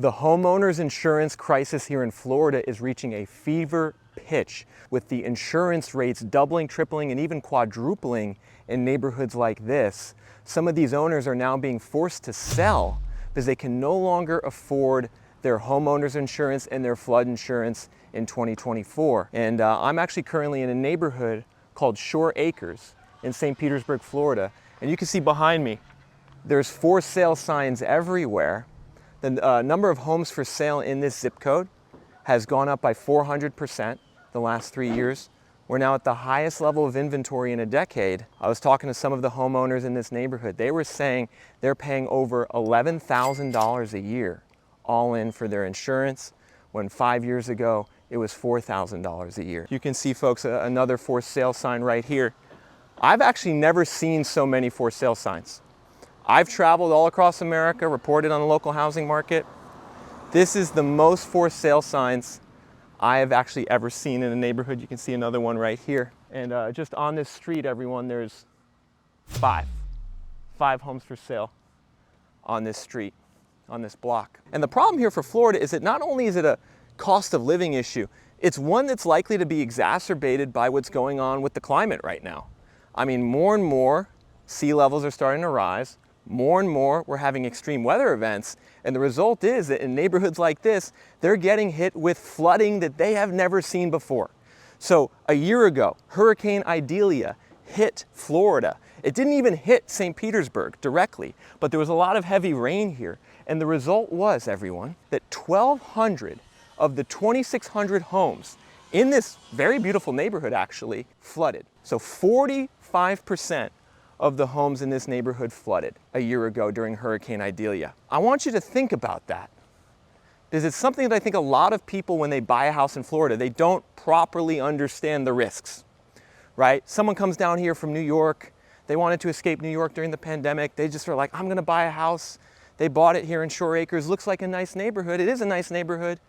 The homeowners insurance crisis here in Florida is reaching a fever pitch, with the insurance rates doubling, tripling, and even quadrupling in neighborhoods like this. Some of these owners are now being forced to sell because they can no longer afford their homeowners insurance and their flood insurance in 2024. And I'm actually currently in a neighborhood called Shore Acres in St. Petersburgh, Florida. And you can see behind me, there's for sale signs everywhere. The number of homes for sale in this zip code has gone up by 400% the last 3 years. We're now at the highest level of inventory in a decade. I was talking to some of the homeowners in this neighborhood. They were saying they're paying over $11,000 a year all in for their insurance, when 5 years ago it was $4,000 a year. You can see, folks, another for sale sign right here. I've actually never seen so many for sale signs. I've traveled all across America, reported on the local housing market. This is the most for sale signs I have actually ever seen in a neighborhood. You can see another one right here. And just on this street, everyone, there's five homes for sale on this street, on this block. And the problem here for Florida is that not only is it a cost of living issue, it's one that's likely to be exacerbated by what's going on with the climate right now. I mean, more and more sea levels are starting to rise. More and more we're having extreme weather events, and the result is that in neighborhoods like this, they're getting hit with flooding that they have never seen before. So a year ago, Hurricane Idalia hit Florida. It didn't even hit St. Petersburgh directly, but there was a lot of heavy rain here. And the result was, everyone, that 1,200 of the 2,600 homes in this very beautiful neighborhood actually flooded. So 45% of the homes in this neighborhood flooded a year ago during Hurricane Idalia. I want you to think about that, because it's something that I think a lot of people, when they buy a house in Florida, they don't properly understand the risks, right? Someone comes down here from New York, they wanted to escape New York during the pandemic, they just are like, I'm gonna buy a house. They bought it here in Shore Acres, looks like a nice neighborhood, it is a nice neighborhood,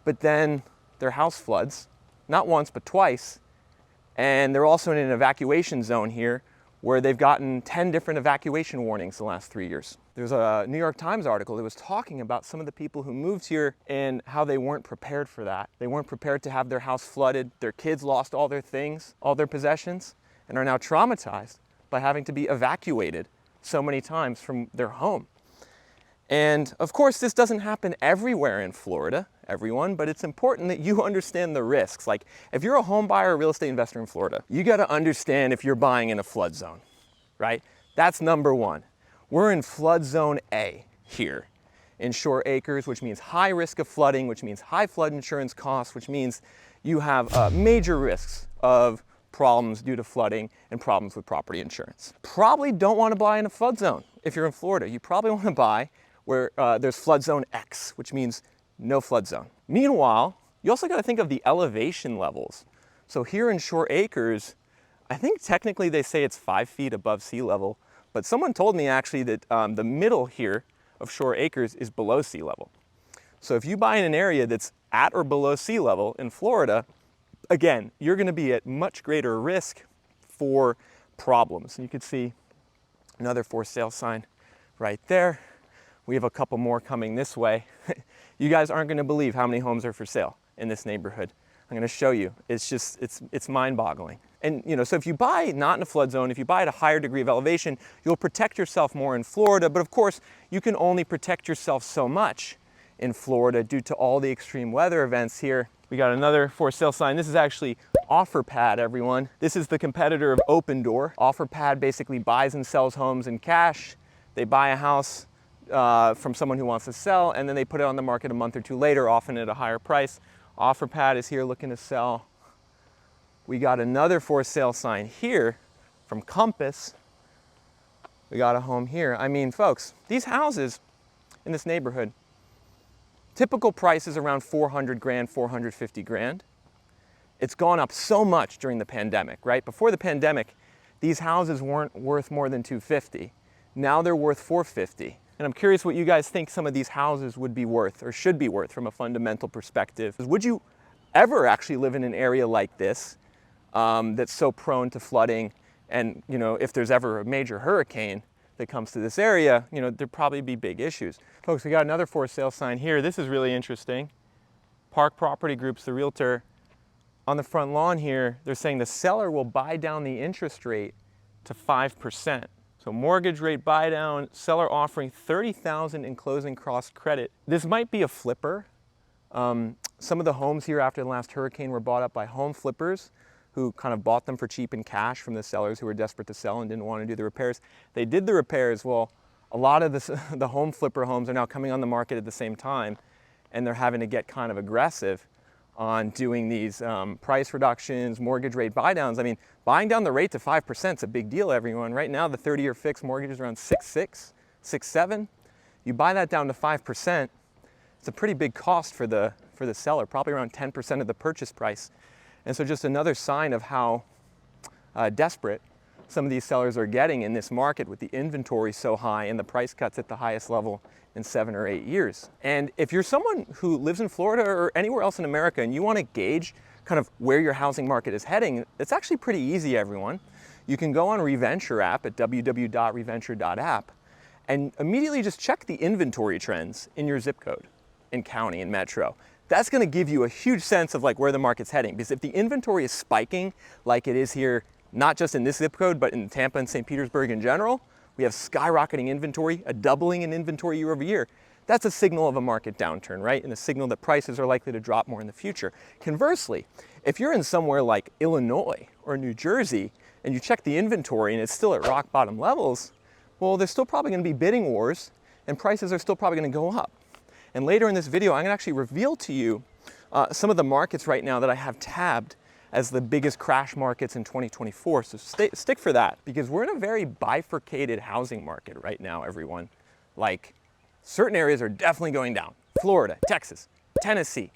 but then their house floods, not once, but twice, and they're also in an evacuation zone here, where they've gotten 10 different evacuation warnings the last 3 years. There's a New York Times article that was talking about some of the people who moved here and how they weren't prepared for that. They weren't prepared to have their house flooded. Their kids lost all their things, all their possessions, and are now traumatized by having to be evacuated so many times from their home. And of course, this doesn't happen everywhere in Florida, everyone, but it's important that you understand the risks. Like, if you're a home buyer or real estate investor in Florida, you got to understand if you're buying in a flood zone, right? That's number one. We're in flood zone A here in Shore Acres, which means high risk of flooding, which means high flood insurance costs, which means you have major risks of problems due to flooding and problems with property insurance. Probably don't want to buy in a flood zone if you're in Florida. You probably want to buy where there's flood zone X, which means no flood zone. Meanwhile, you also got to think of the elevation levels. So here in Shore Acres, I think technically they say it's 5 feet above sea level, but someone told me actually that the middle here of Shore Acres is below sea level. So if you buy in an area that's at or below sea level in Florida, again, you're going to be at much greater risk for problems. And you can see another for sale sign right there. We have a couple more coming this way. You guys aren't going to believe how many homes are for sale in this neighborhood. I'm going to show you. It's just, it's mind-boggling. And you know, so if you buy not in a flood zone, if you buy at a higher degree of elevation, you'll protect yourself more in Florida. But of course, you can only protect yourself so much in Florida due to all the extreme weather events here. We got another for sale sign. This is actually OfferPad, everyone. This is the competitor of Opendoor. OfferPad basically buys and sells homes in cash. They buy a house from someone who wants to sell, and then they put it on the market a month or two later, often at a higher price. OfferPad is here looking to sell. We got another for sale sign here from Compass. We got a home here. I mean, folks, these houses in this neighborhood, typical price is around 400 grand, 450 grand. It's gone up so much during the pandemic, right? Before the pandemic, these houses weren't worth more than 250. Now they're worth 450. And I'm curious what you guys think some of these houses would be worth or should be worth from a fundamental perspective. Would you ever actually live in an area like this that's so prone to flooding? And you know, if there's ever a major hurricane, that comes to this area, you know, there'd probably be big issues. Folks, we got another for sale sign here. This is really interesting. Park Property Group's the realtor. On the front lawn here, they're saying the seller will buy down the interest rate to 5%. So mortgage rate buy down, seller offering $30,000 in closing cost credit. This might be a flipper. Some of the homes here after the last hurricane were bought up by home flippers who kind of bought them for cheap in cash from the sellers who were desperate to sell and didn't want to do the repairs. They did the repairs. Well, a lot of the home flipper homes are now coming on the market at the same time, and they're having to get kind of aggressive on doing these price reductions, mortgage rate buy downs. I mean, buying down the rate to 5% is a big deal, everyone. Right now, the 30-year fixed mortgage is around 6.6, 6.7. You buy that down to 5%, it's a pretty big cost for the seller, probably around 10% of the purchase price. And so just another sign of how desperate some of these sellers are getting in this market with the inventory so high and the price cuts at the highest level in 7 or 8 years. And if you're someone who lives in Florida or anywhere else in America and you want to gauge kind of where your housing market is heading, it's actually pretty easy, everyone. You can go on Reventure app at www.reventure.app and immediately just check the inventory trends in your zip code, in county, and metro. That's going to give you a huge sense of like where the market's heading, because if the inventory is spiking like it is here, not just in this zip code, but in Tampa and St. Petersburg in general, we have skyrocketing inventory, a doubling in inventory year over year. That's a signal of a market downturn, right? And a signal that prices are likely to drop more in the future. Conversely, if you're in somewhere like Illinois or New Jersey and you check the inventory and it's still at rock bottom levels, well, there's still probably going to be bidding wars and prices are still probably going to go up. And later in this video, I'm going to actually reveal to you some of the markets right now that I have tabbed as the biggest crash markets in 2024. So stick for that, because we're in a very bifurcated housing market right now, everyone. Like, certain areas are definitely going down. Florida, Texas, Tennessee,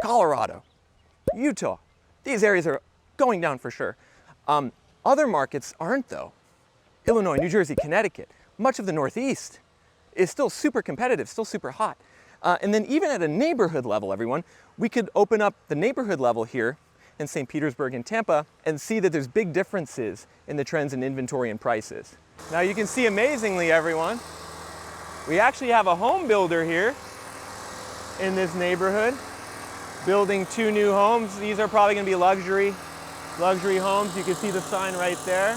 Colorado, Utah. These areas are going down for sure. Other markets aren't though. Illinois, New Jersey, Connecticut, much of the Northeast is still super competitive, still super hot. And then even at a neighborhood level, everyone, we could open up the neighborhood level here in St. Petersburg and Tampa and see that there's big differences in the trends in inventory and prices. Now you can see amazingly, everyone, we actually have a home builder here in this neighborhood building 2 new homes. These are probably going to be luxury homes. You can see the sign right there.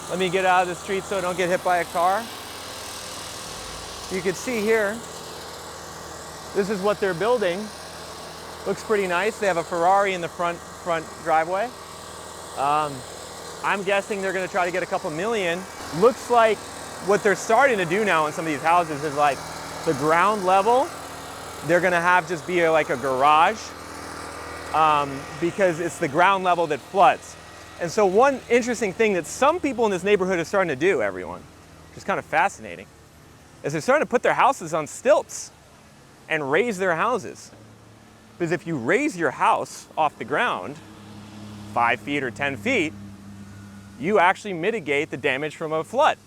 Let me get out of the street so I don't get hit by a car. You can see here, this is what they're building. Looks pretty nice. They have a Ferrari in the front driveway. I'm guessing they're going to try to get a couple million. Looks like what they're starting to do now in some of these houses is like the ground level, they're going to have just be like a garage because it's the ground level that floods. And so one interesting thing that some people in this neighborhood are starting to do, everyone, which is kind of fascinating, is they're starting to put their houses on stilts and raise their houses. Because if you raise your house off the ground 5 feet or 10 feet, you actually mitigate the damage from a flood.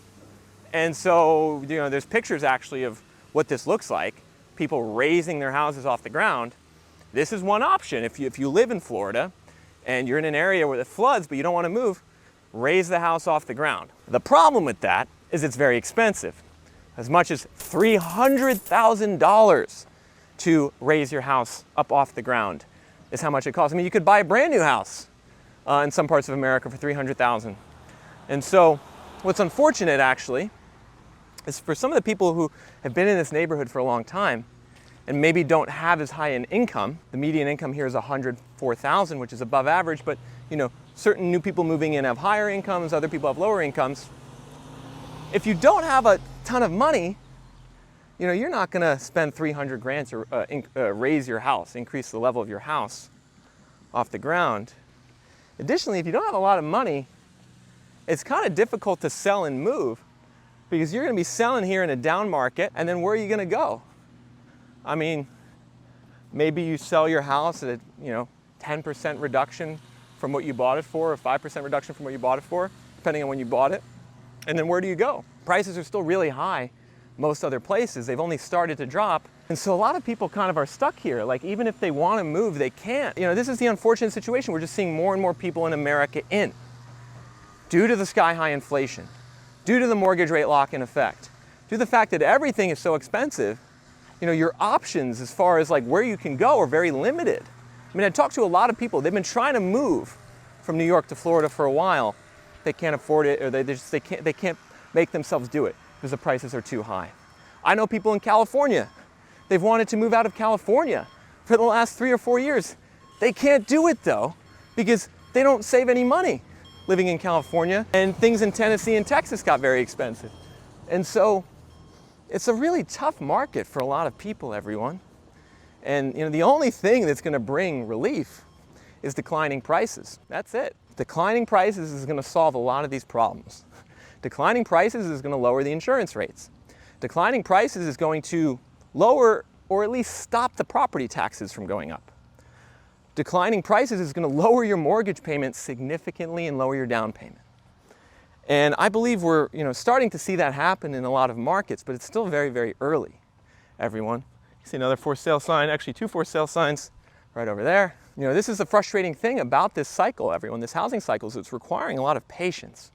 And so, you know, there's pictures actually of what this looks like, people raising their houses off the ground. This is one option. If you live in Florida and you're in an area where it floods but you don't want to move, raise the house off the ground. The problem with that is it's very expensive. As much as $300,000 to raise your house up off the ground is how much it costs. I mean, you could buy a brand new house in some parts of America for $300,000. And so what's unfortunate actually is for some of the people who have been in this neighborhood for a long time and maybe don't have as high an income. The median income here is $104,000, which is above average, but you know, certain new people moving in have higher incomes, other people have lower incomes. If you don't have a ton of money, you know, you're not going to spend 300 grand to raise your house, increase the level of your house off the ground. Additionally, if you don't have a lot of money, it's kind of difficult to sell and move because you're going to be selling here in a down market, and then where are you going to go? I mean, maybe you sell your house at a 10% reduction from what you bought it for, or 5% reduction from what you bought it for, depending on when you bought it. And then where do you go? Prices are still really high. Most other places, they've only started to drop. And so a lot of people kind of are stuck here. Like, even if they want to move, they can't. You know, this is the unfortunate situation. We're just seeing more and more people in America due to the sky-high inflation, due to the mortgage rate lock-in effect, due to the fact that everything is so expensive, your options as far as like where you can go are very limited. I mean, I talked to a lot of people. They've been trying to move from New York to Florida for a while. They can't afford it, or they can't make themselves do it because the prices are too high. I know people in California. They've wanted to move out of California for the last 3 or 4 years. They can't do it though because they don't save any money living in California, and things in Tennessee and Texas got very expensive. And so it's a really tough market for a lot of people, everyone. And the only thing that's going to bring relief is declining prices. That's it. Declining prices is going to solve a lot of these problems. Declining prices is going to lower the insurance rates. Declining prices is going to lower or at least stop the property taxes from going up. Declining prices is going to lower your mortgage payments significantly and lower your down payment. And I believe we're starting to see that happen in a lot of markets, but it's still very, very early, everyone. You see another for sale sign, actually 2 for sale signs right over there. This is the frustrating thing about this cycle, everyone. This housing cycle is it's requiring a lot of patience.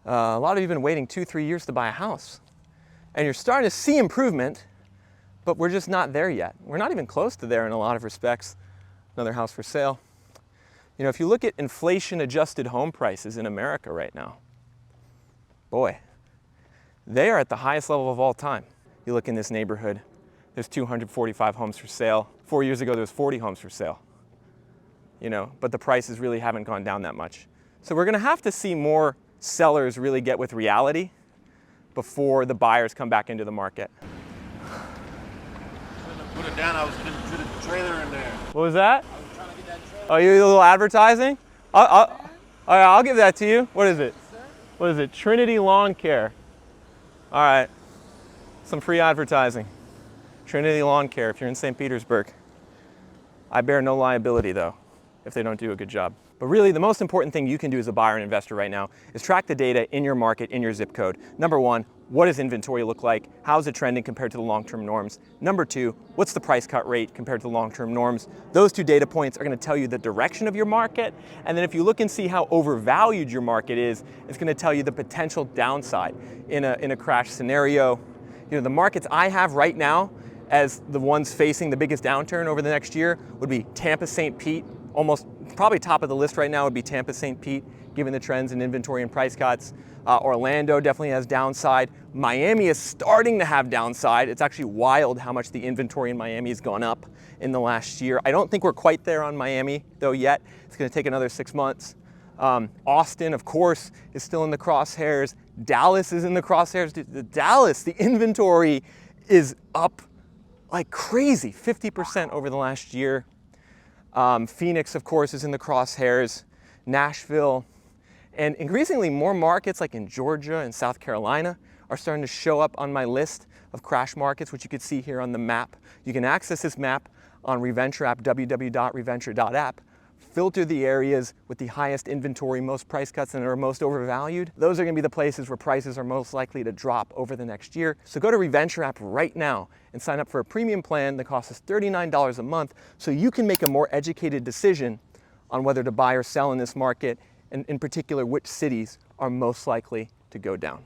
A lot of you have been waiting 2-3 years to buy a house. And you're starting to see improvement, but we're just not there yet. We're not even close to there in a lot of respects. Another house for sale. If you look at inflation-adjusted home prices in America right now, boy, they are at the highest level of all time. You look in this neighborhood, there's 245 homes for sale. 4 years ago, there was 40 homes for sale. But the prices really haven't gone down that much. So we're gonna have to see more sellers really get with reality before the buyers come back into the market. Put it down, I was going to put a trailer in there. What was that? I was trying to get that trailer. Oh, you a little advertising? I'll give that to you. What is it? What is it? Trinity Lawn Care. All right, some free advertising. Trinity Lawn Care if you're in St. Petersburgh. I bear no liability though, if they don't do a good job. But really, the most important thing you can do as a buyer and investor right now is track the data in your market, in your zip code. Number one, what does inventory look like? How's it trending compared to the long-term norms? Number two, what's the price cut rate compared to the long-term norms? Those 2 data points are going to tell you the direction of your market. And then if you look and see how overvalued your market is, it's going to tell you the potential downside in a crash scenario. The markets I have right now as the ones facing the biggest downturn over the next year would be Tampa, St. Pete. Probably top of the list right now would be Tampa, St. Pete, given the trends in inventory and price cuts. Orlando definitely has downside. Miami is starting to have downside. It's actually wild how much the inventory in Miami has gone up in the last year. I don't think we're quite there on Miami though yet. It's going to take another 6 months. Austin, of course, is still in the crosshairs. Dallas is in the crosshairs. Dallas, the inventory is up like crazy, 50% over the last year. Phoenix, of course, is in the crosshairs. Nashville, and increasingly more markets like in Georgia and South Carolina are starting to show up on my list of crash markets, which you can see here on the map. You can access this map on Reventure app, www.reventure.app. Filter the areas with the highest inventory, most price cuts, and are most overvalued. Those are going to be the places where prices are most likely to drop over the next year. So go to Reventure app right now and sign up for a premium plan that costs us $39 a month so you can make a more educated decision on whether to buy or sell in this market, and in particular, which cities are most likely to go down.